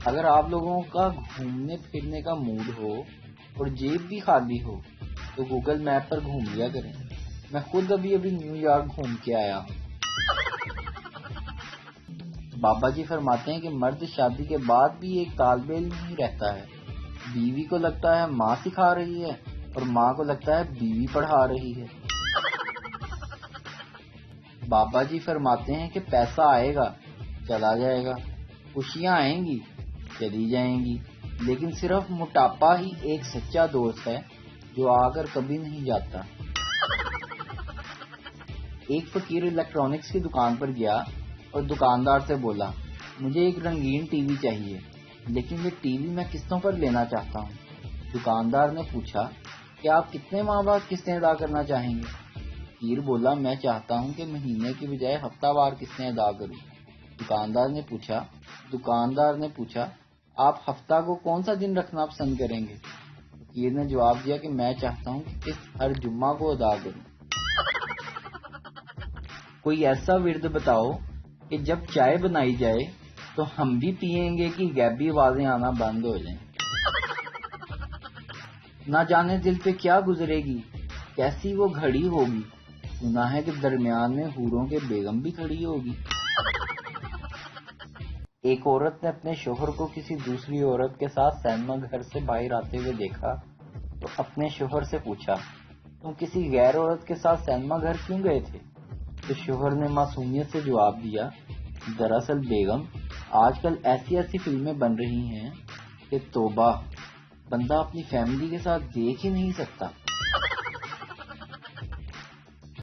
اگر آپ لوگوں کا گھومنے پھرنے کا موڈ ہو اور جیب بھی خالی ہو تو گوگل میپ پر گھوم لیا کریں. میں خود ابھی نیو یارک گھوم کے آیا ہوں. بابا جی فرماتے ہیں کہ مرد شادی کے بعد بھی ایک طالب علم ہی رہتا ہے. بیوی کو لگتا ہے ماں سکھا رہی ہے اور ماں کو لگتا ہے بیوی پڑھا رہی ہے. بابا جی فرماتے ہیں کہ پیسہ آئے گا چلا جائے گا، خوشیاں آئیں گی چلی جائیں گی، لیکن صرف موٹاپا ہی ایک سچا دوست ہے جو آ کر کبھی نہیں جاتا. ایک فقیر الیکٹرانکس کی دکان پر گیا اور دکاندار سے بولا مجھے ایک رنگین ٹی وی چاہیے، لیکن یہ ٹی وی میں قسطوں پر لینا چاہتا ہوں. دکاندار نے پوچھا کہ آپ کتنے ماہ بعد قسطیں ادا کرنا چاہیں گے؟ فقیر بولا میں چاہتا ہوں کہ مہینے کی بجائے ہفتہ وار قسطیں ادا کروں. دکاندار نے پوچھا آپ ہفتہ کو کون سا دن رکھنا پسند کریں گے؟ فقیر نے جواب دیا کہ میں چاہتا ہوں کہ قسط ہر جمعہ کو ادا کروں. کوئی ایسا ورد بتاؤ کہ جب چائے بنائی جائے تو ہم بھی پیئیں گے کہ غیبی آوازیں آنا بند ہو جائیں. نہ جانے دل پہ کیا گزرے گی، کیسی وہ گھڑی ہوگی، سنا ہے کہ درمیان میں حوروں کے بیگم بھی کھڑی ہوگی. ایک عورت نے اپنے شوہر کو کسی دوسری عورت کے ساتھ سینما گھر سے باہر آتے ہوئے دیکھا تو اپنے شوہر سے پوچھا تم کسی غیر عورت کے ساتھ سینما گھر کیوں گئے تھے؟ تو شوہر نے معصومیت سے جواب دیا دراصل بیگم آج کل ایسی فلمیں بن رہی ہیں کہ توبہ، بندہ اپنی فیملی کے ساتھ دیکھ ہی نہیں سکتا.